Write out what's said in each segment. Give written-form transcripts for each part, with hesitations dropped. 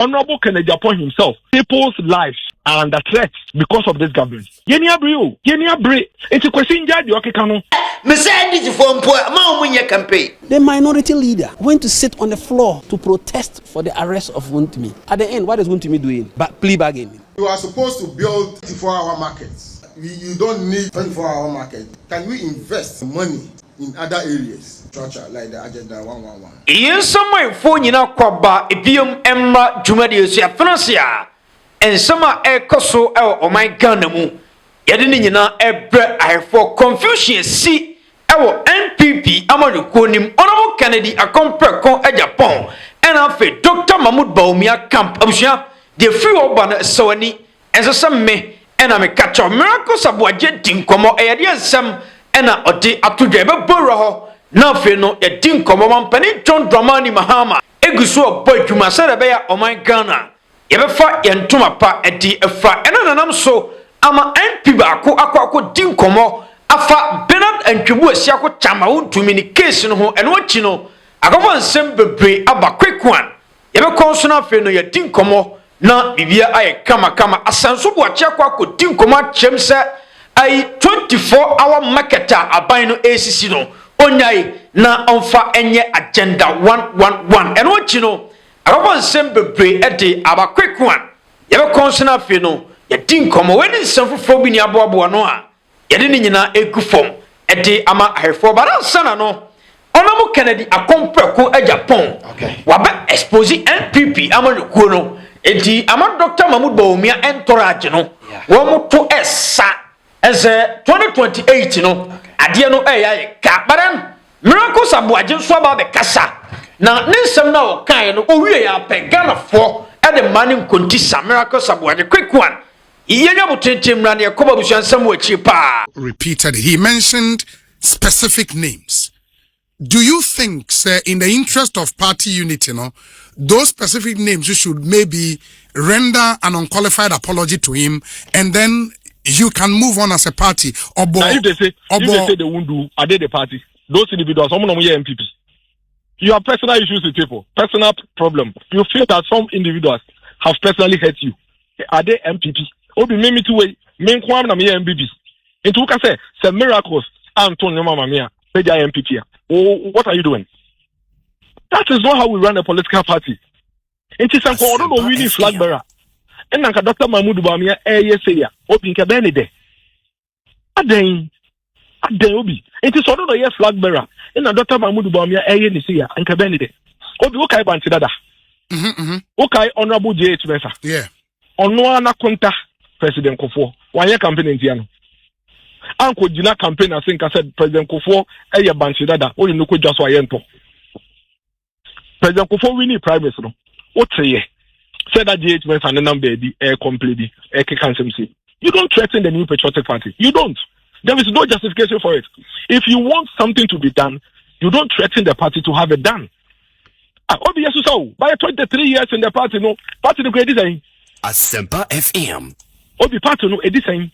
Honorable Kennedy Agyapong himself, people's lives are under threat because of this government. Yeni abre. It's a question that you can. The minority leader went to sit on the floor to protest for the arrest of Wontumi. At the end, what is Wontumi doing? But plea bargaining. You are supposed to build 24-hour markets. You don't need 24-hour market. Can we invest money in other areas? Structure like the Agenda 111. In some way, phone you know, Kwaba, Ibium, Emma, Jumadius, Financia, and some are a coso, oh my ganamu. Yadinina, a bread I for confusion, see our NPP, Amarukonim, Honorable Kennedy, a compare con Agyapong, and after Dr. Mahmoud Baumia Camp, Abusha, the free urban Sony, and some me, and I'm a catcher, miracles of what jet dinkomo, a some, and a day up to Jabba Burrow. Now, no, a ding come on penny John Dramani Mahama, Eguso boy to Masada or my Ghana. Ever fat and Tumapa at the Efra, and I'm so ama NPP ako ding komo afa Bernard and Kubu Siako Chama communication ho and what you know. I go on semble aba quick one. Ever consona fe no ya ding komo na bibia ay kama asanso bo achakwa ko ding komo chemse ay 24-hour marketer aban no ACC no. Onyai na onfa enye agenda 111 and what you know abon sembe ede aba quick one ye be consona fe no ye din komo when nsefofo bi ni aboabo no a ye de nyina egufom ede ama ahefo bara sana no onomo Kennedy akompreko Agyapong wabe expose NPP amaluko no edi ama Dr. Mahmoud Baumia entourage no wo mo to esa as 2028 no ade no ka baran miracles abuaje so aba be kasa na nsem na o kan no owie ya pe Ghana for e de mani nkonti sa miracles abuaje quick one yenya botentem na ne yakoba busuansam wachi pa repeated. He mentioned specific names. Do you think, sir, in the interest of party unity, those specific names you should maybe render an unqualified apology to him, and then you can move on as a party? Or if they say they won't do, are they the party? Those individuals, some of them are MPP. You have personal issues with people, personal problem. You feel that some individuals have personally hurt you. Are they MPP? Obi me to way, me kwam na me MPP. Into can say some miracles. Antonio Mama Mia, MPP. Oh, what are you doing? That is not how we run a political party. It is a corner winning flag bearer. And Nanka Dr. Mahmoud Baumia, say, Open Cabenide. Aden Obi. It is sort of a flag bearer. And Dr. Mahmoud Baumia, and Cabenide. Obi, okay, Bansidada. Okay, Honorable J.H. Mesa. Yeah. On one conta President Kofo. 1 year campaign in Tiano. Uncle Jina campaign, I think I said President Kofo, Eya Bansidada, or you know, just Wayento. President Kofo, we need privacy. What's a year? Said that GH Mesa and the number, the air completely, air cancel. You don't threaten the new patriotic party. You don't. There is no justification for it. If you want something to be done, you don't threaten the party to have it done. Obviously, so by 23 years in the party, no party no credit saying. Asempa FM. Obi party no edit saying.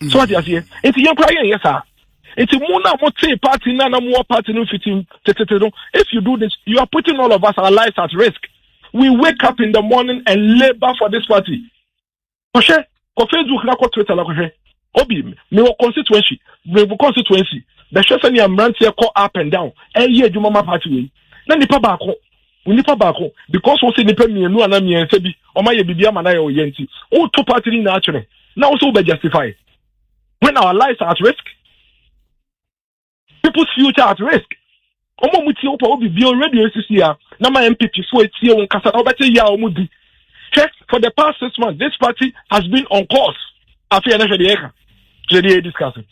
So what you say? It's young crying, yes, sir. It's Mona Mote party, Nana more party no fitting. If you do this, you are putting all of us our lives at risk. We wake up in the morning and labor for this party. Koshe, Facebook na ko Twitter la koshe. Obi, me wo constituency. The chef and your branch here call up and down. Ye Jumama party we. Na nipa baako. Nipa baako because we say nipa mienu ana miense bi. O ma ye bibia ma na ye oyenti. O to party ni na actually. Now also be justify. When our lives are at risk, people's future at risk. Omo muti opa obi bi radio CCA na my MPP for etie won kasa na obete ya omudi. For the past 6 months, this party has been on course. After the discussing.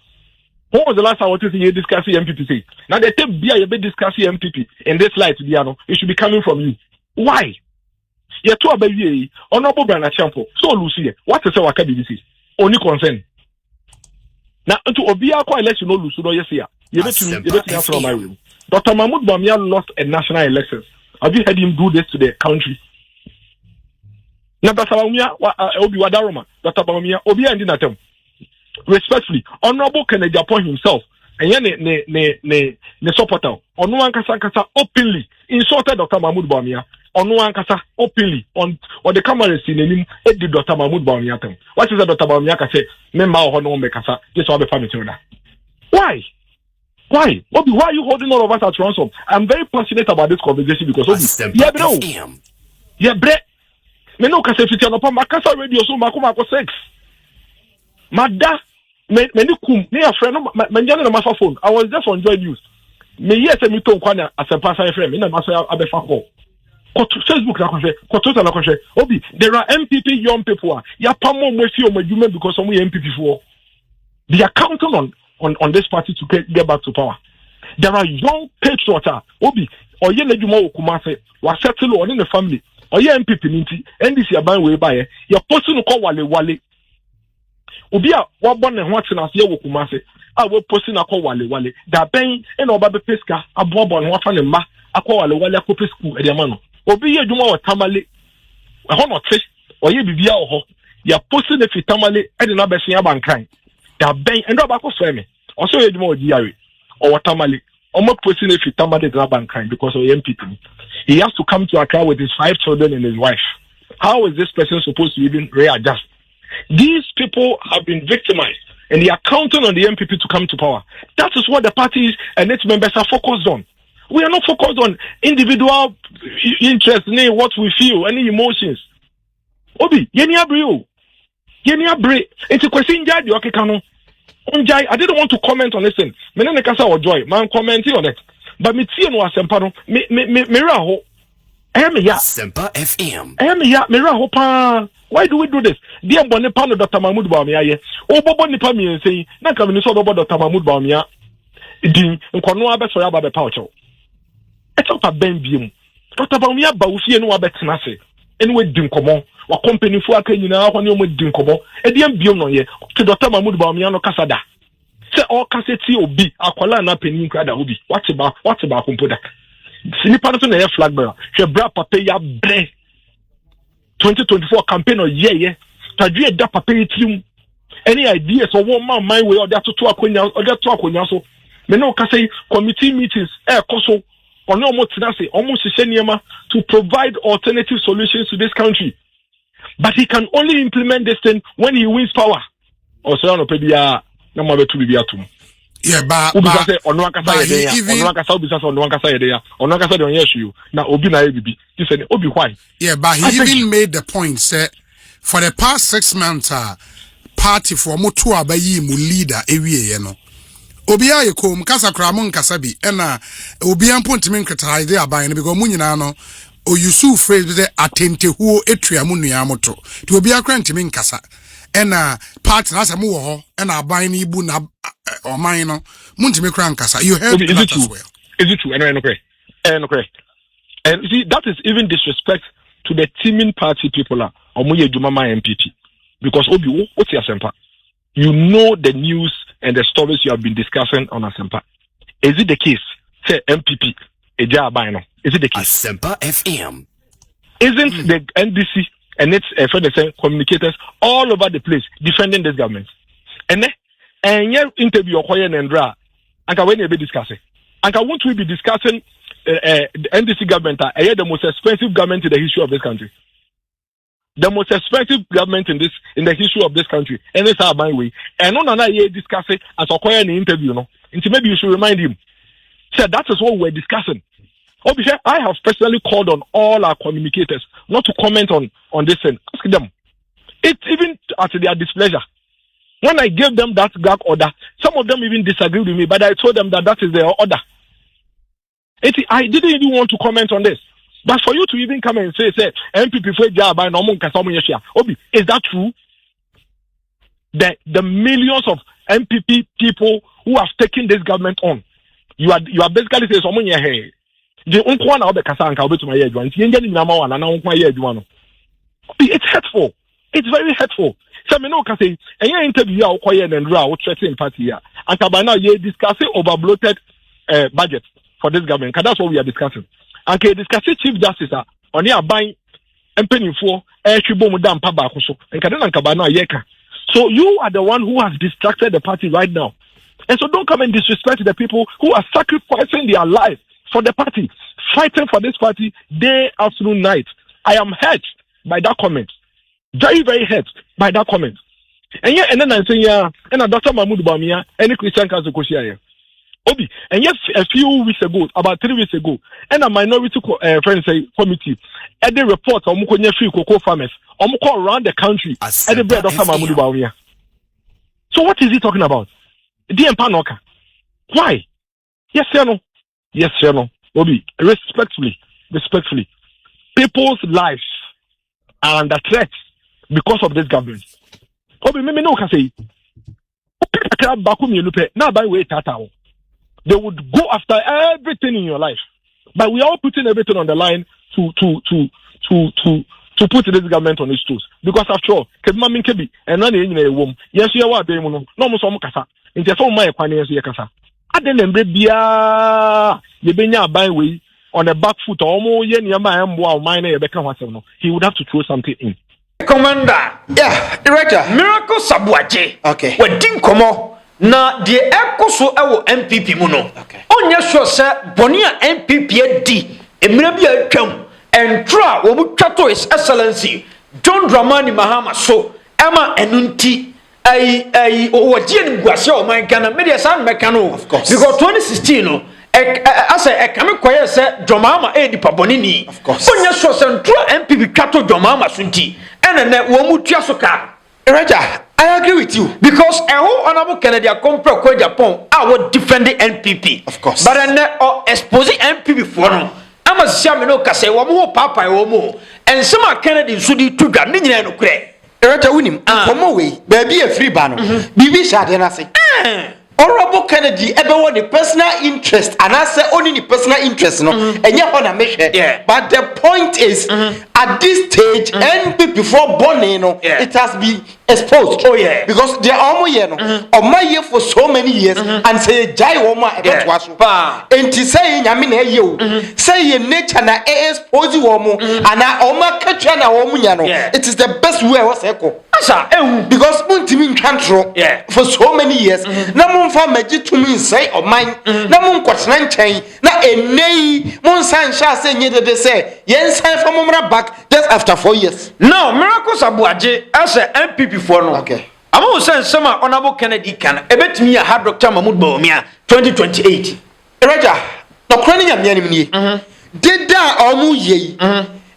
When was the last time you discussing MPP say? Now they take beer, you be discussing MPP in this light, Diano. It should be coming from you. Why? You're too baby, honorable Brana Champo. So Lucy, what is our KBC? Only concern. Now to Obia quite let you know Lucy, yes, here. You bet me from my room. Dr. Mahmoud Baumia lost a national elections. Have you heard him do this to the country? Now Dr. Baumia Obi Wadaroma, Dr. Baumia, Obi and Dinatem. Respectfully, Honorable Kennedy Agyapong himself, and ne supporter, on one kasa openly insulted Dr. Mahmoud Baumia, on one kasa openly on the cameras in him did Dr. Mahmoud Bawumia. What is that Dr. Bawumia say? Member of no make kasa just have a family. Why? Why? Obi, why are you holding all of us at ransom? I'm very passionate about this conversation because Obi, yeah, bro. Yeah, bre. Me no kasa fiti no pa makasa radio so mako 6. Mada me ni kum me a friend no me jana na mafa phone. I was just on Joy News. Me yes me to nkwana as a pastor friend. Me na maso abefa call. Facebook na konse, Twitter na konse. Obi, there are NPP young people. Ya pamo mwesi o majume because some NPP for. They are counting on this party to get back to power. There are young patriots. Obi, oye lejuma okumase, wa settle on in the family. Oye NPP ninti, NDC aban we buy. Your person ko wale. Obi a wa born ne ho atena se okumase. A we person akọ wale. Da ben e na oba be peska abobo ne ho afa ne ma akọ wale akọ pesku e de ma no. Obi ye dwuma wa tamale. E ho no te. Oye bibia ho. Ya person ne fi tamale e de na be se abankan. Da ben endo ba ko frame also ye dwuma odiare or watamale omo person if tamale de bankan because of MPP he has to come to Accra with his 5 children and his wife. How is this person supposed to even readjust? These people have been victimized and they are counting on the MPP to come to power. That is what the party and its members are focused on. We are not focused on individual interests, what we feel, any emotions. Obi, yeni abre. It's a question I didn't want to comment on this thing. Me kasa or joy, man commenting on it. But me tie no asempa no, me raho. Ya. Asempa FM. Ya, me raho pa. Why do we do this? Dear Bonne Pano Dr. Mahmoud Bawumia ye. O bobo nipa mi ense, na ka me so bobo Dr. Mahmoud Bawumia. Din nkono abeso ya ba be paucho. Eto pa ben biem. Dr. Bawumia ba ufie no abetena se. Anyway din komo. Wa company fu aka nyina ho ne o din komo. E de biem no ye. To Dr. Mahmoud Bawumia no kasa da. Se o kaseti obi akwala na penin kwada obi. What ba kompoda. Sinipa no na ye flag bearer. Hwe bra papa ya bre. 2024 campaign or yeah. Tadwe da papa yitrim. Any ideas or one man my way or that to akonya or that to akonya so. Me no ka say committee meetings koso on almost to provide alternative solutions to this country. But he can only implement this thing when he wins power. Or so no pedia na mo betu bibia tum. Yeah, but yeah, but he even made the point say for the past 6 months party for mutu abayi mu leader ewie no obia ye kom kasa kramo nkasa bi na obia mpontimi nkata ide aban because mu nyina no o Yusuf phrase be atente huo etua mu nua moto ti obia kra ntimi nkasa na party na samu wo ho na aban ni ibu na oman no muntimi kra nkasa. You heard that as well. Is it true? No, and see, that is even disrespect to the teaming party people are omuye jumama NPP because obi what's your sempa? You know the news and the stories you have been discussing on Asempa. Is it the case? Say MPP, Agyapong. Is it the case? Asempa FM. Isn't the NDC and its communicators all over the place defending this government? And your interview and Ndra, and when you be discussing, and won't we be discussing the NDC government? The most expensive government in the history of this country. The most expensive government in the history of this country, and it's our my way. And on another year discussing as a an interview, no. And maybe you should remind him. So that is what we're discussing. Obviously, I have personally called on all our communicators not to comment on this thing. Ask them. It's even at their displeasure. When I gave them that gag order, some of them even disagreed with me, but I told them that is their order. I didn't even want to comment on this. But for you to even come and say MPP for Agyapong no mon kasa Obi, is that true? The millions of MPP people who have taken this government on, you are basically saying someone here. The unkwana obe kasa anka obe to my year one. It's hurtful. It's very hurtful. So me no can say any interview or quiet and raw threatening party here. And by you discussing over bloated budget for this government. Because that's what we are discussing. And can discuss Chief Justice on your buying and penny for Shibomudam Pabakuso and Kadana Kabana Yeka. So you are the one who has distracted the party right now. And so don't come and disrespect the people who are sacrificing their life for the party, fighting for this party day, afternoon, night. I am hurt by that comment. Very, very hurt by that comment. And yeah, and then I say, yeah, and Dr. Mahmoud Bamia, any Christian Council Koshia. Obi, and yes, a few weeks ago, about 3 weeks ago, and a minority friends committee, at the report on Mukonya free cocoa farmers, on around the country, at the bread of Mahmoud Bamia. So what is he talking about? DM Panoka. Why? Yes, sir, no. Yes, sir, no. Obi, respectfully, people's lives are under threat because of this government. Obi, me no can say. Now by way tata. They would go after everything in your life, but we are all putting everything on the line to put this government on its toes. Because after all, Kedma Minkebi and none in a womb. Yes, you are being no more kasa. In the phone, my finance yakasa. I didn't break Bia Yebenya by way on a back foot or more yen yama and wow, mine a become whatever. He would have to throw something in. Commander, yeah, director, Miracle Sabuaje. Okay, what didn't come on? Na the echo so ewo NPP mu no onya sure say boni a NPP di emira bia twam entra wo bu twato His Excellency John Dramani Mahama so ema enunti ai owaji ani guase o man Ghana me dey san meka no because 2016 no asa ekame koye say John Mahama e di paboni ni onya sure say entra NPP twato John Mahama so nti ene wo mu tua so ka Raja, I agree with you because a whole honorable Kennedy compare ko Agyapong I defend the NPP of course but then expose NPP for no ama sia me no kase wo mo papa wo mo and some Kennedy so di tudwa ni nyina no kure Raja winim komo we baabi e free ba no bibi shade na se Honorable Kennedy everyone the personal interest and I say only the personal interest no enye ho na mehwe but the point is at this stage NPP before born no it has been exposed because they are almost here for so many years and say jai woman about waso and to say nyame na ye say ye nature na expose woman and oma katwa na woman ya no it is the best way was eko because Wontumi ntwantro for so many years na momfa magi to me say oman na mon kwatena nchen na enei mon san sha say nyede de say yen san fa momra back just after 4 years no Miracle Sabuaje as a NPP for no okay I'm saying some honorable Kennedy can ebetimi ya hard Dr. Mahmoud Bawumia 2028 Raja no kwani nya mianim ni deda omu ye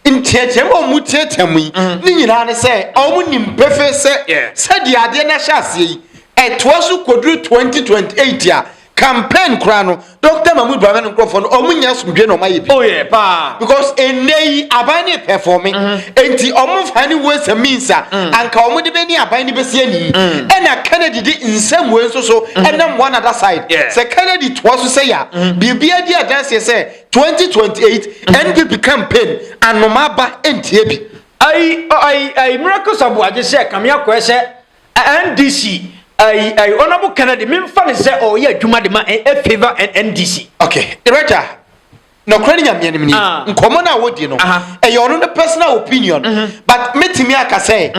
intietem omu tietem ni nyina ne say omu nimpefe say dia ade na hyase etwosu kodru 2028 ya campaign krano Dr. Mahmoud Bawumia microphone omunya sumdwe no maye bi pa because enei abani performing enti omu fani ways and means anka omu de beni abani besi ani ena Kennedy di insem we so enam one other side say Kennedy twosu say ya bibia di adanse say 2028 NPP campaign anomaba entie bi ai Miracle Sabuaje say kamia ko say NDC I honorable Kennedy me fan say oh yeah adwuma de ma e favor NDC okay director no kwani nya mianim ni nkomo na wodi no e your own personal opinion but metimi aka say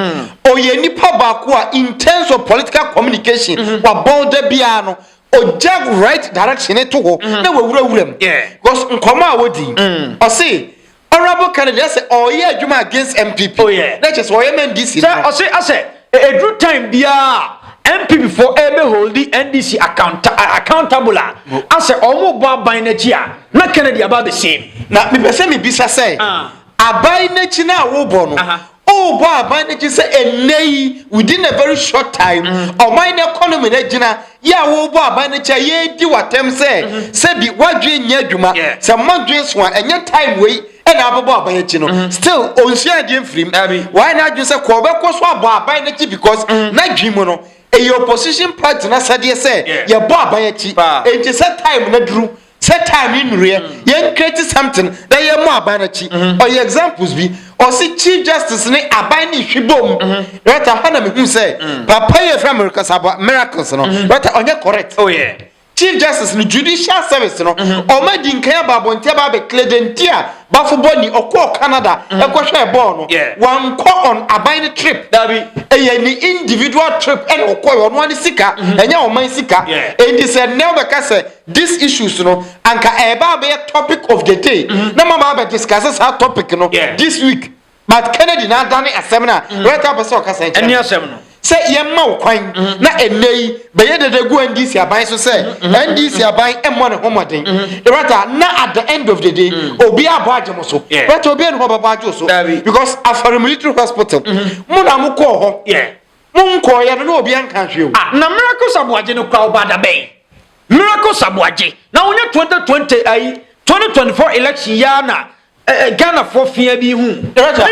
oh ye nipa ba ko in terms of political communication wa bound bia no o jag right direction to ho na we wurawuram because nkomo a wodi o say honorable Kennedy say oh yeah adwuma against MPP oh yeah that is why NDC say o say a good time bia NPP for ebe hold the NDC accountable as a omo ban na chi a na Kennedy about the same na me pese me bisa say abai na chi na wo bo no o bo abai na chi say enei within a very short time o mine economy na gina ya wo bo abai na chi ye di watem say bi wadwe nya adwuma say madwe so enye time we and ababo abai chi no still onsia de mfrim why na adwe say ko be ko so abo abai na chi because na dwimu no a opposition party na sadie say ye bo abayachi e je set time na duru set time in real ye create something that ye mo abanachi or your examples be or see chief justice ni abani hwibom right hana me hu say papa ye from America sabo miracles no right onye correct oh yeah Chief Justice no judicial service no o ma di nkan babonte ba be kledentia ba fo boni okọ Canada e ko hwe ball no wan ko on aban trip Dabi e ni individual trip e okọ yo no ani sika enya o man sika e di se never ka say these issues no anka e ba be topic of the day na mama ba discuss that topic no this week but Kennedy na dane assemna right up so ka say any asem no say yemma ukwan na enei be yededegu NDC aban so say NDC aban emmo ne homoden rata na at the end of the day obi abo agemo so rata obi en ho baba ajo so because after military hospital mo na mo ko ho mo nko ye no obi an kan hwe o na miracle sabuaje no kwa obada bay miracle sabuaje na wonya 2024 election ya na Ghana for fear be who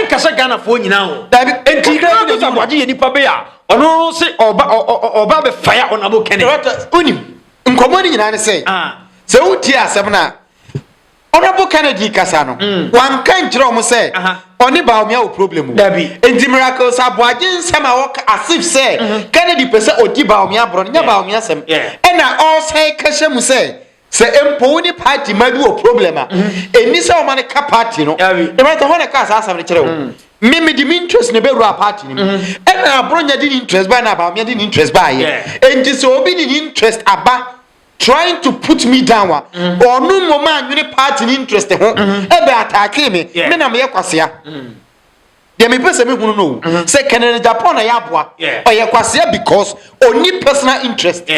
kasa Ghana for nyina ho enti miracle sabuaje ye nipa be a ono se oba be fire on abo Kennedy unim nkomo ni nyina ne say se uti asem na Honorable Kennedy kasa no wan kan kire o mo say oni ba o me o problem o enti miracle sabuaje nsem a wo asif say Kennedy pese odi ba o me abro nya ba o me asem e na all say kashe mu say se empo ni party ma bi o problem a eni say o ma ne ka party no e ma to ho ne ka asem ne kire o me di interest ne be ru party ni e na abronya di interest ba na ba o me di interest ba ye enti so obi di interest aba trying to put me down or no moment you party interest ho e be attack me na me kwasea de me pese me hunu no say Canada Japan na yaboa o ye kwasea because only personal interest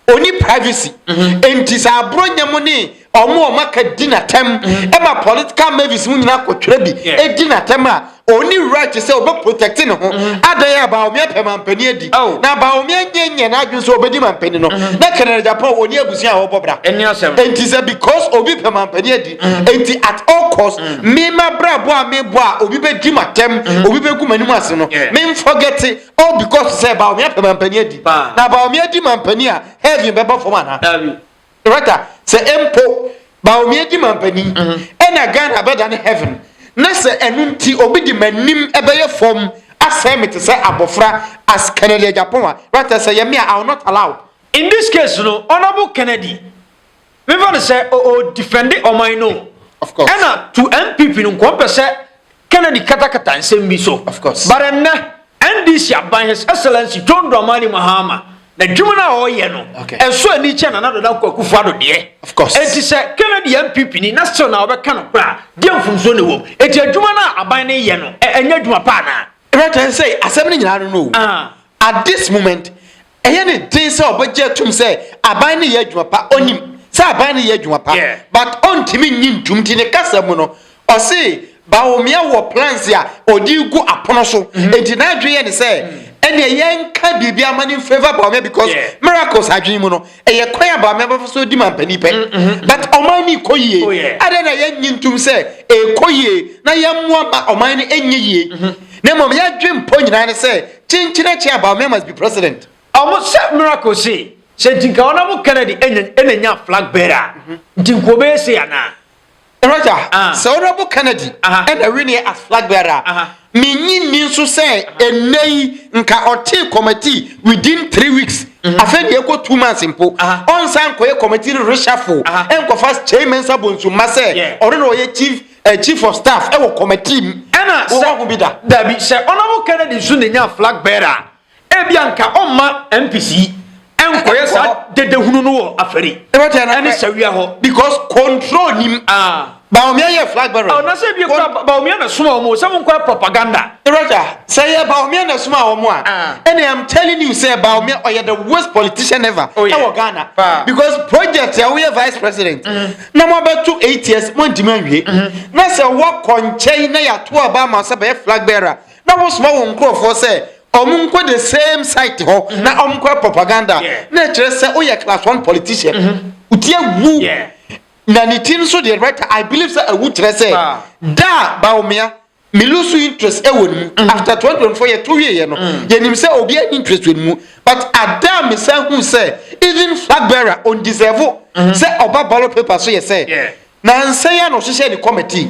only privacy enti sa abronya mo ni omo maka dinatem e ma political mavis mu nyina kotwere bi e dinatem a only right to say obe protecting ho adaya ba o me pemampani adi na ba o me nyenye na adwun so obedi mampani no na Canada Japan oni abusu a wo bobra enti say because obi pemampani adi enti at all cost me ma brabo a me bo a obi be di matem obi be gu manimu ase no me forget it all because say ba o me pemampani adi na ba o me adi mampani a heavy be ba for na right say empo ba o me di mampani e na Ghana beda ne heaven na say enunti obi di manim ebeye form asem it say abofra as Canada Japan right say me I will not allow in this case no Honorable Kennedy me want to say defend it on my no of course and to NPP no ko say Kennedy kata nsem bi so of course but NDC aban His Excellency John Dramani Mahama na dwumana o ye no enso ani che na na do kwakufu ado de of course enti se Kennedy MPP ni na still na obeka no kra de mfumso ne wo enti adwumana aban ne ye no enya dwuma pa na right and say asem ni nyina no at this moment eye ne dey say obeje tum say aban ne ye dwuma pa onim say aban ne ye dwuma pa but ontimi nyintum ti ne kasa mu no o say ba o me wo plans ya odi gu apono so enti na adwe ye ne say and the young can be a man in favor of me because miracles are dreaming. A quire by member so demand penny pen, but Omani Koye, I don't know yen to say a Koye, na yam one or mine any ye. Nemo ya dream point and I say, Chinchina about me must be president. Almost set miracle say, said Honorable Kennedy and young flag bearer. Jinkobe say, Anna. Roger, so Honorable Kennedy and a really as flag bearer. Meaning so say a nay nka oti committee within 3 weeks. After you go 2 months impo. On san ko committee reshuffle. Enko first chairman sabonsu mase. Or no chief of staff e wo committee. Ana wo be da. Dabi say Honorable Kennedy so nya flag bearer. E bia nka omma MPC. Enko yesa dede hunu no aferi. Any sawia ho because control him Baumia ye flag bearer. Oh, na say bi Baumia na suma omo, say won kwa propaganda. Roger, say Baumia na suma omo a. And I'm telling you say Baumia or the worst politician ever. Ghana. Because project we are vice president. Na mo be 2 8 years mo ntimi anwie. Na say what konche na ya to Obama say be flag bearer. Na wo suma won crofo say omunko the same site ho na omko propaganda. Na kire say o ye class 1 politician. Utie wu. Na nitin so the right I believe say a would say da Baumia me lose interest e won after 2024 year 2 year no ye nim say obi interest won mu but adam me say who say even flag bearer on deserve say oba ballot paper so ye say na say ya no hye the committee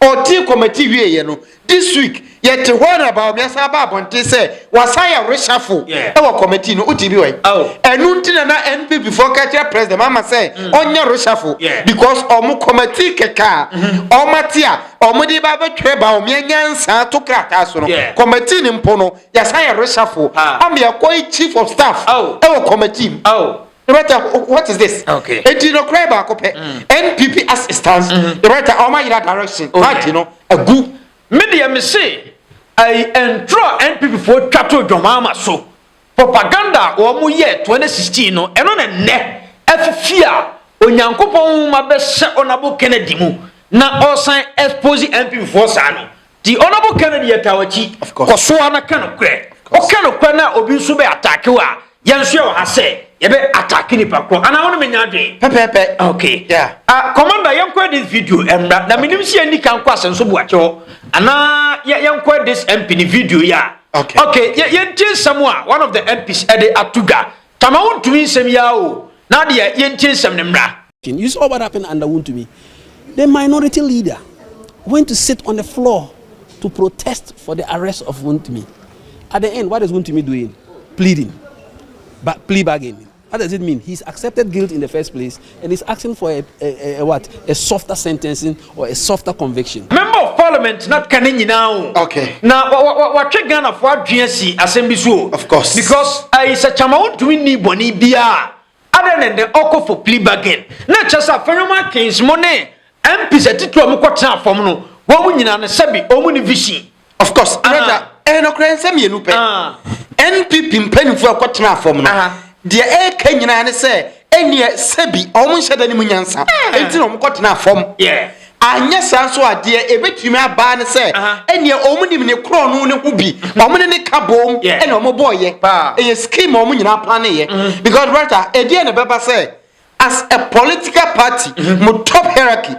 or team committee wie ye no this week yet one about me saba bonte say wasaya reshuffle e committee no utibi we enu ntina na NPP before catch president mama say onya reshuffle because omu committee keka omatia omudi ba betwe ba omenyansa to krata so no committee ni mpo no yasaya reshuffle am ya koi chief of staff e committee what is this? Okay. And you know, cry back up. NPP as it stands, the writer, all my direction. Right, you know, a good media me say, I endraw NPP for Chato Mahama so propaganda or mu year 2016 no, and on a net, F fear, Onyankopon ma be set honorable Kennedy mu, na all sign expose NPP for Sano. The honorable Kennedy at our chief, of course, so I'm a kind of crack. What kind of corner or be so be attack you are? Yansio has said. Ebe attacking the and I want to mean Pepe. Okay. Yeah. Commander, you quite this video and na minim see any can question so buacho. And you quite this MP video ya. Okay. Okay. You someone one of the MPs at the Atuga. Tama Wontumi sem yao. Now the you some nemra. You saw what happened under Wontumi. The minority leader went to sit on the floor to protest for the arrest of Wontumi. At the end, what is Wontumi doing? Pleading. But plea bargaining. What does it mean? He's accepted guilt in the first place and he's asking for a softer sentencing or a softer conviction. Member of Parliament not canning now. Okay. Now what check Ghana for GNC assembly so. Of course. Because I said Chama Wontumi ni boni bia. Other than the oko for plea bargain. Not just a phenomenon case money. MP said to a mukota from no. What would you know sebi omuni vision? Of course. No crane send me nupe. NPP penny for a quatrain from dear air Kenyan and say, any sebi almost said any munyansa. Until I'm got enough form. Yeah. And yes, I saw a dear a bit you may ban say, and your omen in a crown will be, omen in a cabo, and no boy, a scheme omen in our plan. Because rather, a dear and Baba say, as a political party, mo top hierarchy,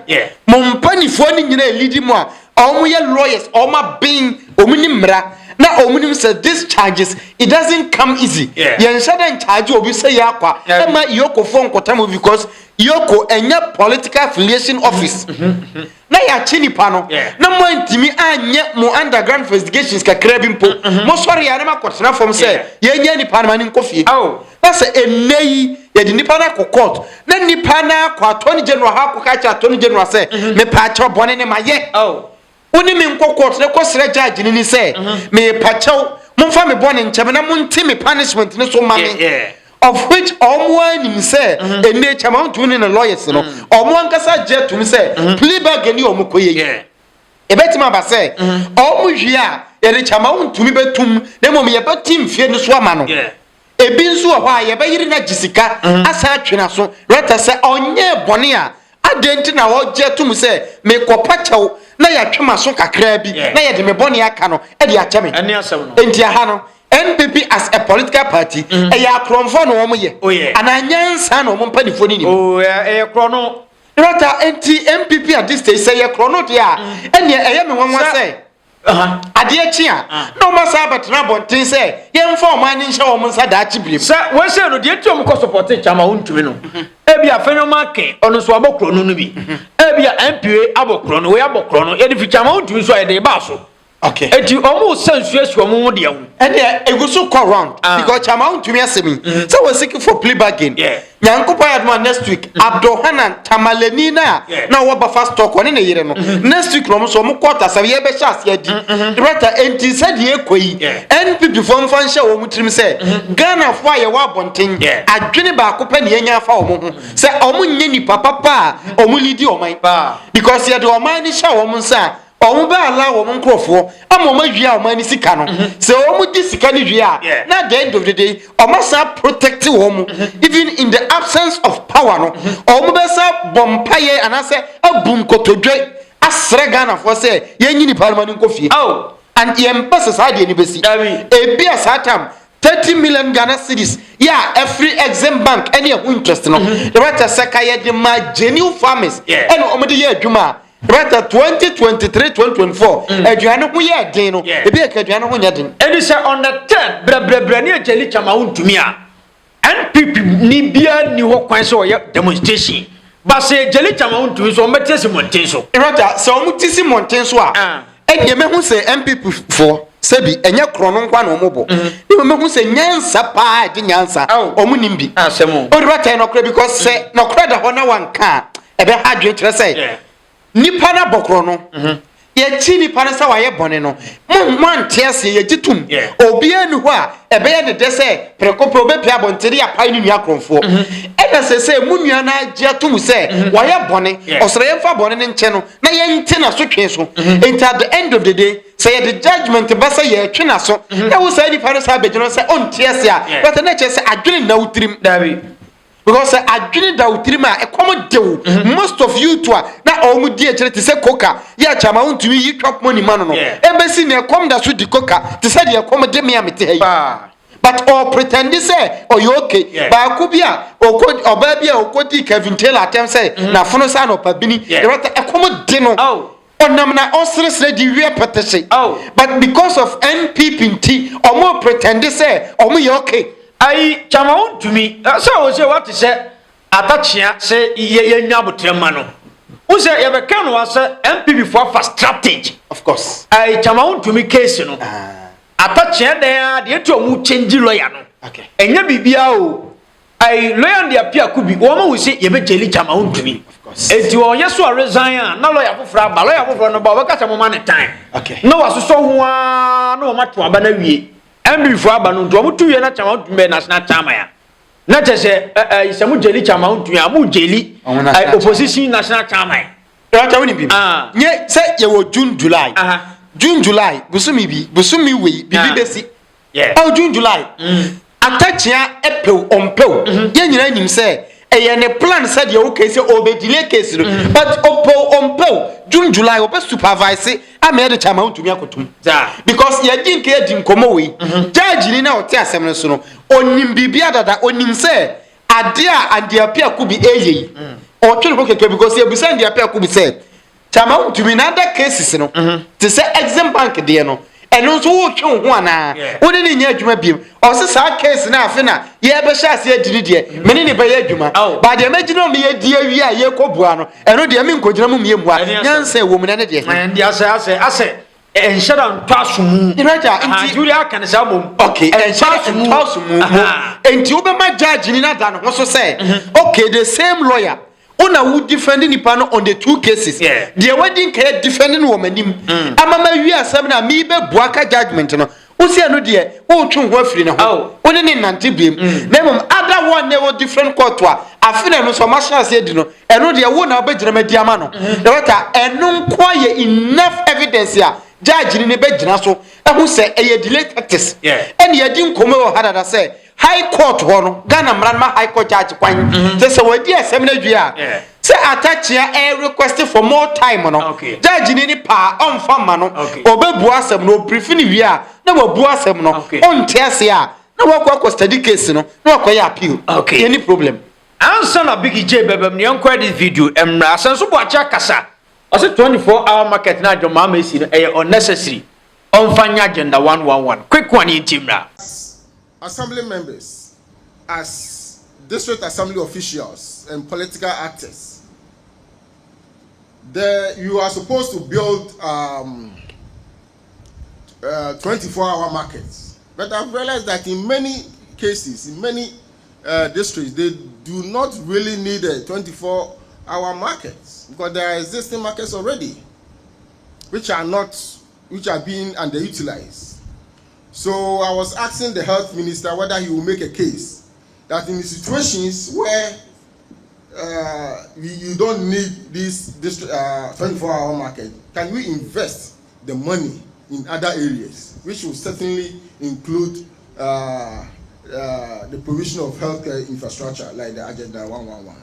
Mompany phoning in a leading more, all my lawyers, all my being ominimra. Now, Omunim said this charges, it doesn't come easy. You shouldn't charge you, you say Yakwa, Emma Yoko phone Kotamu because Yoko and your political affiliation office. Now, ya chini pano, no more to me, and yet more underground investigations can crab po. Most sorry, I never got enough from say, Yanni Panman coffee. Oh, that's a nay, ya didn't Nipana court. Then Nipana, Attorney General, how could catch Attorney General say, me patch up one in my yet. Oh. Oni me nkokot ne kwosere judge ni say me pachew momfa me born nchebe na monti me punishment ne so mame of which omo anim say ene chama ntuni ne lawyers no omo ankasa je tum say plea bargain ni omo koye ebetima ba say omo hwi a ye chama ntumi betum ne mom ye betim fie ne so ama no ebi nso ho a ye be yiri na gisika asa atwena so reta say onye bone a adenti na wo je tum say me kopachew na ya twema so kakra bi na ya de me bone aka no e de akyeme enti aha no NPP as a political party e ya kronfo no wo ye ananyansa no mo mpanifo ni e krono rata enti NPP at this stage say ye krono de a ene e ye me wonwa say ade achi a no masa betra bonten say ye mfa o man nhyɛ wo nsa da achi brim say we say no de etu ko support Chama Wontumi no e bia fenoma ken ono so abokro no bi e bia MPA abokro no we abokro no e de fi Chama Wontumi so e de ba so okay eti omo sensuesu omo de hu and e go so call round because Chama Wontumi asemi so we seeking for plea bargain Nyankopa Adman next week Abdul Hanan Tamaleni na wo ba fast talk one na yire no next week no so mo quarter sabe ye be chance ye di director enti said ye koyi NPP fon fan hye wo mutrim say Ghana fo aye wa bonten adwene ba ko pa ne nya fa wo ho say omo nye ni papa omo lidi oman because ye de oman ni hye wo mo nsa omo ba ala wo mo nkrofo ama ma hwia oman ni sika no say omo di sika ni hwia na the end of the day omo sa protect wo mo even in the absence of power no omo be sa bompaye anase abum kotodwe asre Ghana for say yenyini parliament nkofie and yempese sa de ni besi ebi asatam 30 million Ghana cedis every exim bank any interest no the right sekaye de ma genuine farmers and omo de ye adwuma right 2023-2024 aduane ho ye den no ebi e ka aduane ho nya den and say on the 10 bra ni ejeli Chama Wontumi a NPP ni bia ni ho kwan so ye demonstration ba say ejeli Chama Wontumi so metesi monten so right so omutisi monten so a and you may who say NPP for Sebi, and your chronon one or mobile. You may who say Nyansa pa, Dinyansa, or Munimbi. But what I know because say no credit on one car, a bit hard to say. Nipana Bokrono. Ye chini panasa wa ye boneno man tiase ye jitum obia nu ho a ebe ye de se prekopo be pia bonteri apai nu nua kronfo e na se munua na agia tum se wa ye bone osere ye fa bone ne nche no na ye nte na so twen so and at the end of the day say the judgment ba say ye twen na so na wo say ni panasa abegino say on tiase a but na che say adwene na utrim dabi because adwene da utirima e kom dew most of you to na omudi e kire te se coca ya chama untumi yi top money man no embassy na kom da so di coca te se de kom de me amete hayi but all pretend say oh you okay ba ko bia oba bia okodi Kevin Taylor atem say na fono sa no pa bini e rata e kom de no onam na osresre di wie petese but because of NPP omo pretend say omo you okay ai chama Wontumi so we say what say atachia say ye nyabotrema no we say ye be kan wa say NPP for fast strategy of course ai chama Wontumi case no atachia de to mu change lawyer no okay enya bibia o ai lawyer de apia kubi wo ma we say ye be jeli chama Wontumi of course enti wo ye so resign na lawyer fofra ba lawyer fofra no ba we ka chama man time okay no wa so ho a no ma to aba na wie MB for abanu to mutu ye na chama Wontumi national chama ya na tese isamu jeli chama Wontumi amu jeli opposition national chama ya rata woni bi nye se ye wo June July busumi we bibi besi June July atachia epeu ompeu ye nyina nim se eye ne plan said ye okay say obedile case but ompeu June July ope supervise ame de chama Wontumi akotum because ye din ke din komo we judge ni na ote asem no so no onim bibia dada onim se ade a ande apia kubi eyi o twere ko keke because ye busa ande apia kubi se chama Wontumi na da cases no te se exam bank de no eno so wo twe ho ana woni ni nya adwuma biem o se sa case na afi na ye be sha se adini de meni ni be ye adwuma ba de magino me ye die wi a ye kobua no eno de me nkogina mu mie mua nyansa wo mu na ne de ndi ase enshada ntwasumu iraja nti julia kan sa mom okay enshada ntwasumu enti wo be ma judge ni na da no so say okay the same lawyer una who defending nipa no on the two cases the wedding care defending woman nim amama wi asem na mi be buaka judgment no usi anu de wo twu ho afiri ne ho oni ni nante biem na mom other one ne wo different court a afina no so masha se di no enu de wo na be girama di ama no the water enu nko ye enough evidence ya judge ni be gina so ehu se eye delay tactics eni ye di nkomo wo hadada se high court ho Ghana Mranma high court judge kwan say wadi asem na dua say atachia request for more time no judge ni pa on fama no obebu asem no brief ni wi a na wabu asem no on tiase a na wakwa study case no na wakwa ya appeal any problem answer na big J bebem ne enquire this video emra asenso bo acha kasa o say 24-hour market na jo Mahama esi no unnecessary on fanya agenda 111 quick one in timra. Assembly members, as district assembly officials and political actors, you are supposed to build 24-hour markets. But I've realized that in many cases, in many districts, they do not really need a 24-hour markets because there are existing markets already, which are being underutilized. So I was asking the health minister whether he will make a case that in situations where you don't need this 24-hour market, can we invest the money in other areas, which will certainly include the provision of healthcare infrastructure like the Agenda 111.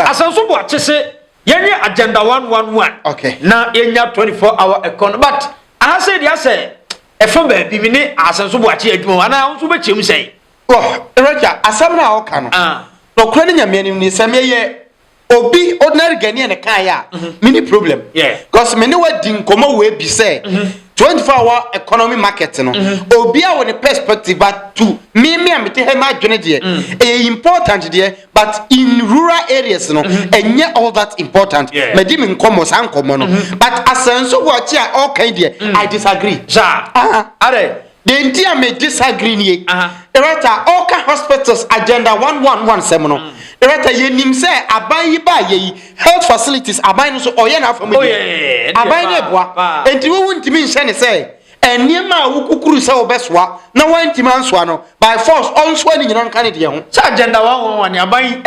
Asanso bo atese yenye Agenda 111. Okay. Na yenya 24-hour economy, but I said yes say efo ba bi ne asanso bo achi adwuma ana unso be chem sei Roger asam na o ka no no kura ne nyame ni sam ye obi ordinary Ghanaian ne kan ya mini problem because me ne wadi nkomo we bi say 24-hour economy market no obi a with perspective but to me am te he ma dwene de important there but in rural areas no enye all that important me di me nkomo san komo no but asenso watch a all kind there I disagree are the entire me disagree ni erata all kind hospitals agenda 111 no erata yenim say aban yi ba yi health facilities aban no so oye na afọ me aban na eboa enti wo wuntimi nhye ne say eniema wukukuru say obesoa na wantimi ansoa no by force onsoa ni nyina nka ne de ho sa agenda 111 ne aban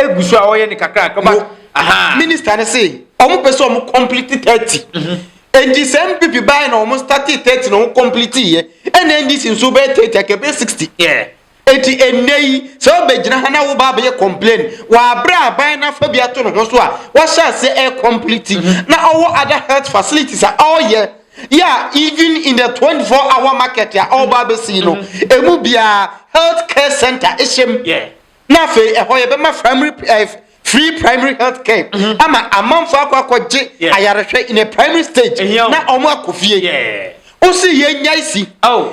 egusu a oye ne kakra ka ba minister ne say omo pese omo complete 30 and this NPP buy no almost 30 no complete ye and then this in so be 30 ke be 60 eti enei so be gina hana wo ba be complain wa bra buy na fa bia to no so a wa sha say e complete na all other health facilities are all here even in the 24-hour market ya all ba be see no emu bia health care center ishem na fe e ho ye be ma free primary health care ama amanfo akwaje ayarehwe in a primary stage na omo akofie o si ye nyaisi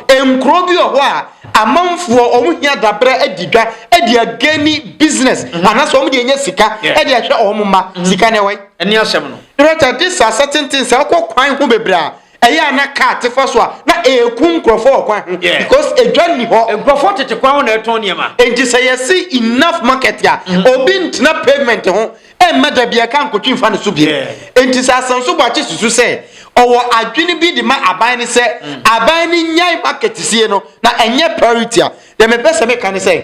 enkro bi oho a amanfo omo hia dabra adidwa edi agani business anaso omo de nya sika edi ahwe omo ma sika ne we eni asem no right this are certain things akokwan ho bebra eya na car te fo so a na ekun krofo okwan ho because edwani ho krofo tete kwan ho na eton niema enti say you see enough market ya obi ntina pavement ho emada bia kan kotwi mfa no so bia enti say asanso gbache susu say owo adwene bi di ma aban ni say aban ni nyai market sie no na enye priority a de me pese me kan say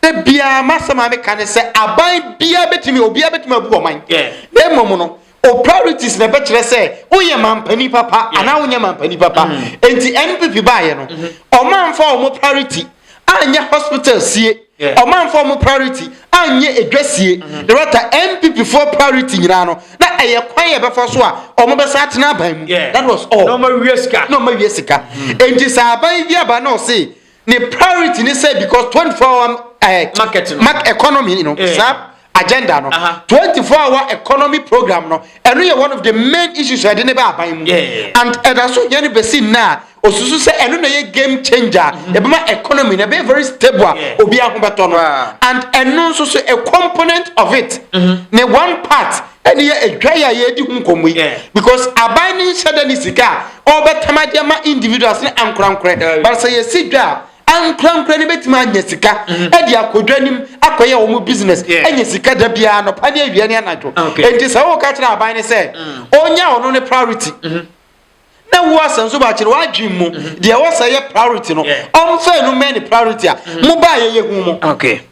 de bia masama me kan say aban bia betimi obi betimi abu oman de momo no o priorities na be kire say uye mampani papa ana unye mampani papa enti NPP baaye no o manfa o mo priority anya hospital sie o manfa o mo priority anya edwasie the rata NPP for priority nyina no na eye kwan ye be fo so a o mo be sa atena ban mu that was all no ma wiesika enti sa ban bia ba no say the priority ni say because 24-hour market economy you know agenda no 24-hour economy program no and we are one of the main issues I didn't about and that's so yani be seen na osusu say eno na ye game changer e be ma economy na be very stable obi ahobeto no and eno so a component of it ne one part and ye edwaya ye di hunkomu because abani shada ni sika obetamaje ma individuals ne ankrankre but say ye sidwa ankrankre ne betima anya sika e dia kodwanim akoye wo mu business anya sika da bia no pa ne awia ne anajo enti sa wo ka kira aban ne say onya ono ne priority na wo asanso ba kire wadwin mu de wo say priority no omfa no many priority a mu ba ye hu mu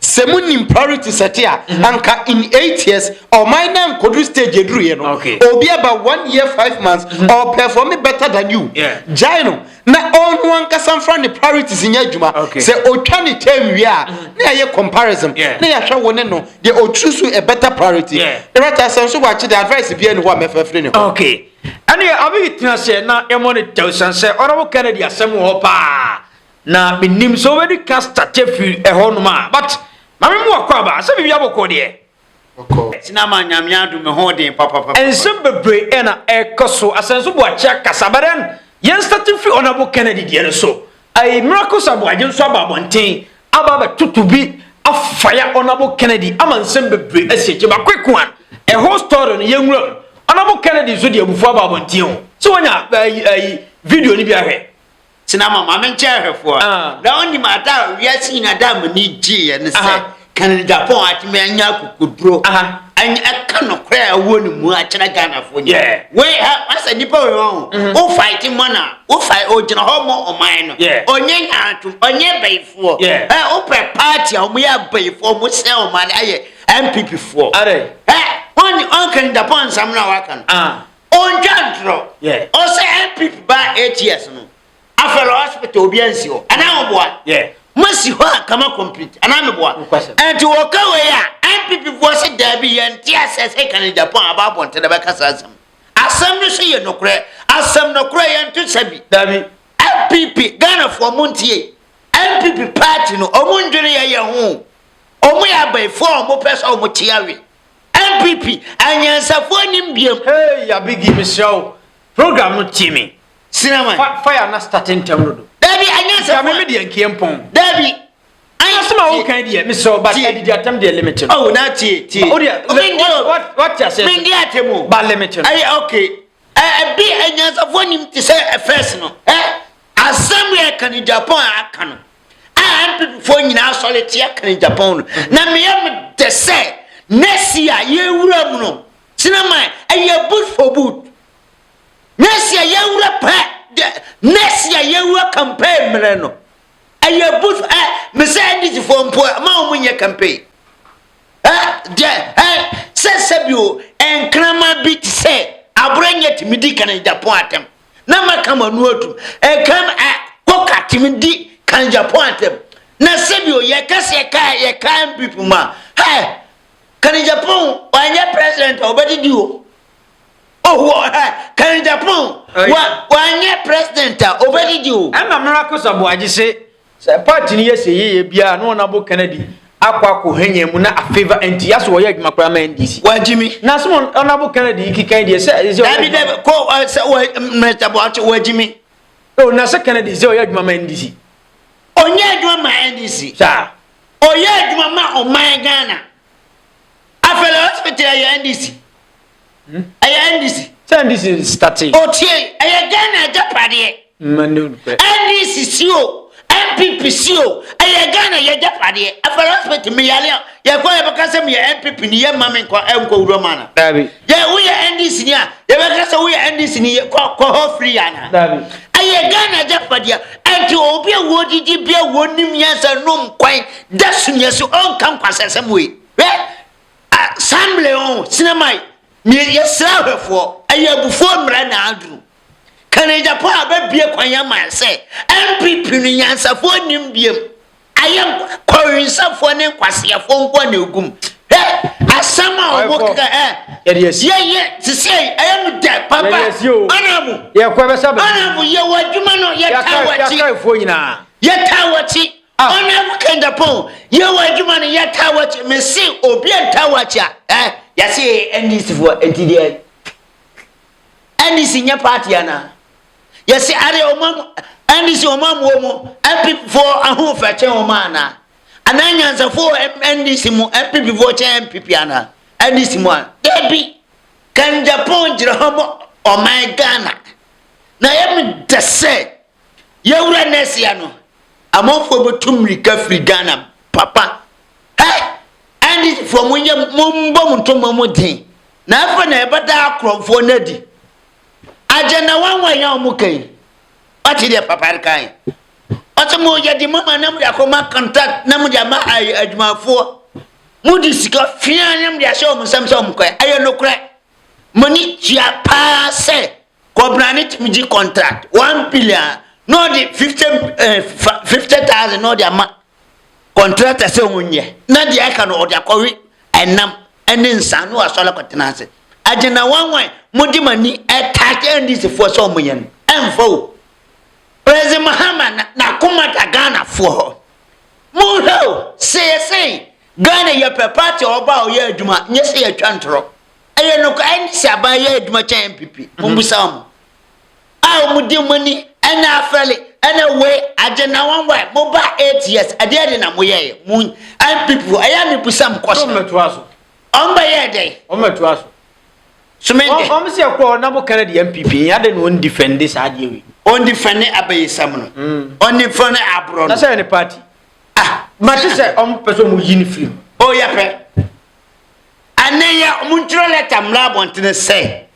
semunim priority set a anka in 8 years or minor could stage edru ye no obi about 1 year 5 months or perform better than you jaino na on one kasam from the priorities in adwuma say otwa ne term wi a na ye comparison na ya hwa woni no de otrusu a better priority right asanso ba kire advice bia ne ho amefafre ne ani abi tina se na emone tawsan se honorable Kennedy asem ho pa na minim so we ka start fi ehonuma but mame mu akwa ba se bibia boko de tina ma nyame adu me ho den papa ensem bebre na ekoso asenso bo acha kasabaren yen start fi honorable Kennedy de so ai miracle sabo ajen so ababonten aba tutubi afaya honorable Kennedy amansem bebre asieche ba quick one a whole story no yenwura honorable Kennedy so de abufu ababonten o so wonya video ni bia hwe tina mama menche ahwefo na oni mata wiase ina dam ni gie ne se kan Agyapong atime anya kukudro anya aka no kra awo ni mu a kira Ghana fo nya we asa nipa we o fight mana o fight o jina ho mo o man no onye nyantu onye bayfo o pre party o mu ya bayfo mo se o man aye NPP fo are oni on kan Agyapong samna wakan on jantro o se NPP ba 8 years no afero hospital obi ansi ho ana oboa masi ho kama complete ana meboa and to work away NPP voice there be and TSS kan Agyapong ababon te da be kasa asem no so ye nokre asem nokre ye ntu sabi dabi NPP Ghana for montie NPP party no omundwere ye ho omu ya bai for omu pesa omu tiawe NPP anyansafo nim biem hey ya bigi mishaw program no timi Cinema. Fire na starting term. Debbie, I know me the Agyapong. Debbie, I Some of okay, dear, Miss So, but I did attempt the limited. Oh, not tea. Oh, dear. What just said? Mindiatemo. But limited. I okay. I be a chance of one to say a personal. As somewhere can in Japan, I can. I am for you now solitaire can in Japan. Now, me am the say, next year, you will know. Cinema, and you're boot for boot. Next year, you will pay. Next year, you will compare Mereno. And you're boot, Miss Andy for Mount when you campaign. Says Sabu and Krama beat say. I bring it to me, Dick and Japan. Nama come on, word and come at Poka Timidi, can Japan. Now, Sabio, ye can't be Puma. Hey, can Japan, why your president already do? Oh, can Japan, why your president already do? I'm a miracle of what you say. Party, yes, ye be a no noble Kennedy. Aqua Henry Muna a favor and Tias or Yak Macrama and DC. Why, Jimmy? Now, someone honorable Kennedy, he can't is your never call us Mr. Watch where Jimmy. Oh, Nasa Kennedy is your Yak Mamma and DC. Oh, yeah, you are my NDC, sir. Oh, yeah, you are my Ghana. I fell hospital at NDC. I NDC. Send this is starting. Oh, Tia, I Ghana Japadi. NDC, you. NPP CEO, I Ghana, ya Japadi, a hospital me, ya quite because I'm your NPP, your mamma, Uncle Romana. Yeah, we are NDC, ya because we are NDC, call free Anna. I Ghana Japadi, and to obey what did you be a warning yes and no quite, that's yes, you all come pass some way. Sam Leon, Cinema, yes, sir, for a year before Brana. Can I Japan be a Quayama say, NPP answer for Nimbium? I am calling some for name Quasia for one gum. I somehow walk yes, yeah, to say I am dead, Papa. Yes, you. Honorable, yeah, Honorable, you what you man, yet for you now. Yet Tawachi, Honorable Kendapon, you what you man, yet Tawachi, Messi, or be a Tawacha. Yes, and this for NTD. And this in your party, Anna. Yes, I mom, and this your mom woman, and people for a home for a man. And I answer for and this and people for Pipiana, and this one. Debbie, can Japan Jerome or my Ghana? Now, I'm just say, you are Nessiano. I'm off for Tumrika free Ghana, Papa. Hey, and it's from when you're Mumbo to Momotin. Now, for never dark for Neddy. Ajana one way now, Muke. What is the papa kind? What's more, yet the mamma number of contact Namujama I admire for Moody Sika, Fianam, the show me some I no crack. Money, ya passe. Cobranit Miji contract 1 billion. No, the 50,000, no, the contract as a one year. Not the Akan or the Corey and Nam and then San was all about Tenance. Ajana one way, Moody money attack and this for some million. And for President Mahama na kumata Ghana for Mulo say Ghana your party or bow ye duma, yes, a chantro. I look any sabay ye duma NPP, Mumbusam. I would do money and I fell it and away. Ajana one way, Moba 8 years, I did in a way, moon and people. I am with some question to us. On by a day, to us. So many almost a call number Canadian NPP. I didn't defend this idea. On defend it Abbey Salmon. On defend it abroad. That's any party. Ah, Matissa on person uniform. Oh, yeah, and then ya Montreal Tamla wanted to say,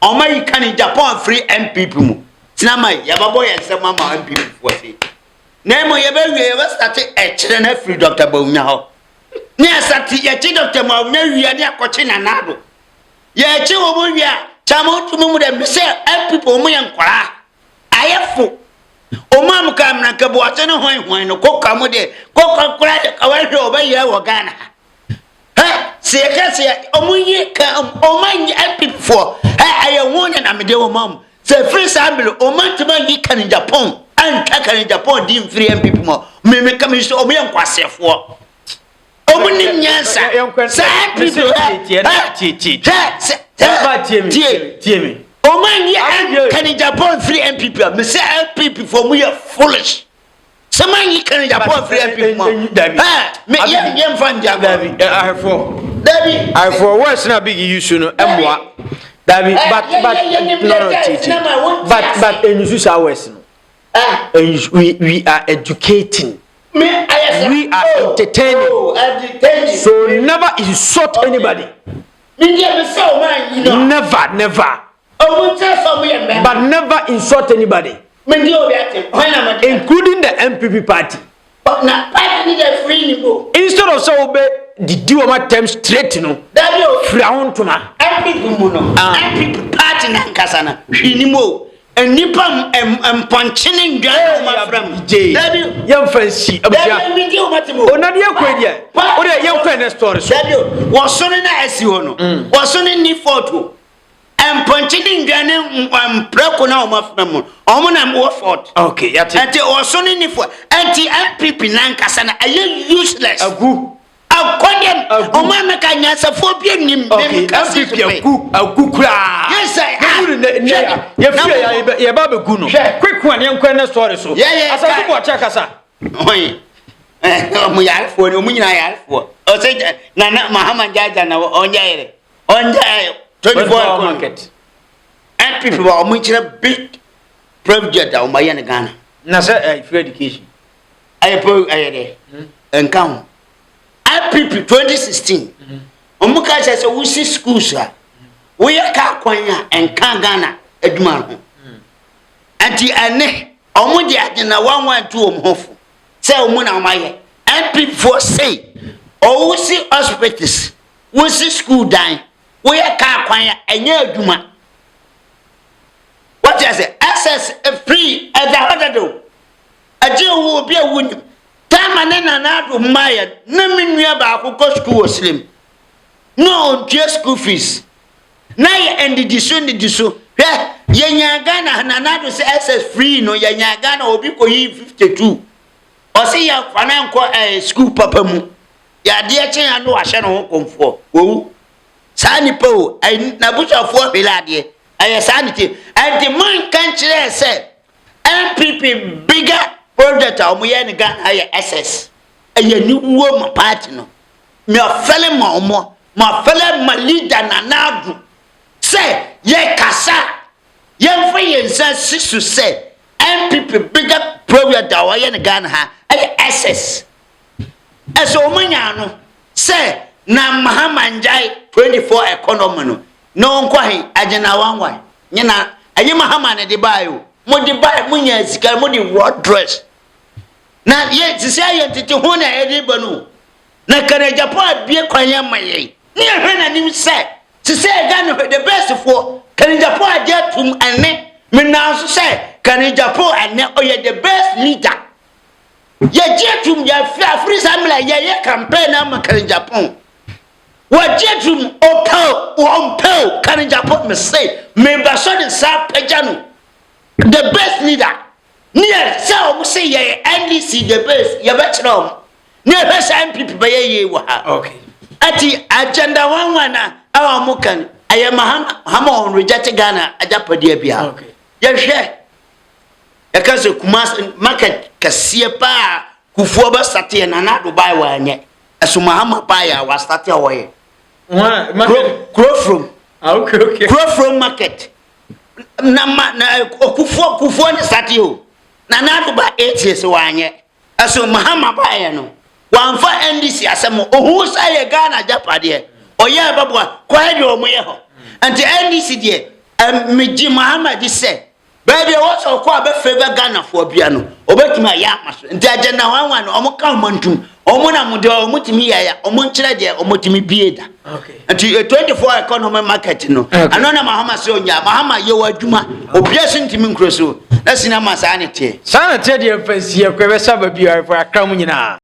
oh, my can in Japan free NPP. Snama, Yababoy and some mamma NPP was it. Nemo Yabe started a children free Dr. Bonao. Near Sati, a child of them are very near Cochin and Nado. Yeah, Chihuahua, Chamo to move them, say, and people, me and Qua. I have full. O Mamma come like a boy, when no cook come with it, cook crack away over here or Ghana. Hey, say, oh, my, and people for. I am one and I'm a dear mom. Say, free sample, or man you can in Japan, and Kaka in Japan, dim free and people more. May make coming to Omian Quasia for. Opening Yansa, sad people, Timmy. Oh man, yeah, can in Japan free NPP? Me say NPP for me are foolish. Some man you can in Japan free NPP. Me yeah, fan Japan. I have for worse na big issue no emwa. David, but and you should always we are educating. We are entertaining. So never insult anybody. Never. But never insult anybody, including the NPP party. Instead of so obey the do my term straight, you know, frown to my NPP party nankasana. Shinimo and nipam and punching my friend. Young fancy. Oh, not your queer. What are young friend story? Was soon in a was soon in the photo. And punching Janet Precona Mafnamo, Omana Warford. Okay, that's it. Or soon in the for anti NPP Nankasana, a useless. A group. A quadrant, oh, Mamma can answer for being him. Okay, a good cry. Yes, I am. You're Baba Guno. Quick one, young Quena story. So, yeah, I watch Akasa. Oh, my for no mean I have for. Oh, say, Nana Mahama Jajana on Jay. On Jay. 24 market. And people are making a big project on my Ghana. Nasa free education. I put and count. I people 2016. Omuka says we see schools. We are Kakwanya and Kangana Edman. And the Ane Omudia in a 112 hofu. Say Omuna Maya. And people say, oh, we see hospitals. We see school dying. We are Kakwanya and your Duma. What is it? Access free as a hundred. A Jew will be a wound. Time and another Maya, no mean about who go school slim. No, just school fees. Now and the disun. Yeah, Yanyagana and another say access free, no Yanyagana or Biko 52. Or see your financial school papamu. Ya dear chain, I know I shall not come for. Oh. Sanipo, I Nabucha for Piladi, I sanity, and the man can't say NPP bigger project of Muyan Gan higher SS. And your new woman partner. Me a fellow more, my fellow my leader Nanadu. Say, ye Kasa, young free and says to say NPP bigger project of Muyan Gan higher SS. As Omaniano say. Na Mahama njai 24 economy no nkwahin agena wanwan nyina ayi Mahama ne de bayo mo de bayo munya sika mo de road dress na ye ti say ye tete ho na e de banu na kana Japan bie kwanya maye ni ehwe na nim say ti say ga no the best for kana Japan ajatum ane me na so say kana Japan ane oye the best leader ye jetum ya free samla ye campaign na kana Japan. What Jetum or Pell can Japan me say, member Son South Pejano, the best leader. Near so say ye NDC the best, your bachelor. Near best NPP by ye okay. At the agenda one our Mukan, I am Mahama on rejected Ghana, Agyapong. Okay. Yes, share. Because of Kumas market Cassia Kufoba Sati and another buy one yet. As Mahama Paya was started away. Grow from grow from market. Kufo ni satio. Na nadu ba 8 years wanye. As Mahama Paya no. One for NDC asemo. Who say Ghana Japade? Oya babwa kwa yo moyeho. And the NDC there. Miji Mahama di say. Baby, what's our quite favor Ghana for piano? Obey my yamas. And the agenda one, Omoka Montum, Omona Mudo, Mutimia, Omontra, Omotimi Bieda. Okay. And to 24 economy market, no. Anona Mahama Sonia, Mahama, you are Juma, Obiasin Timin Crosso. That's in a sanity. Sanity, dear fancy, a Quebec suburb for a crown.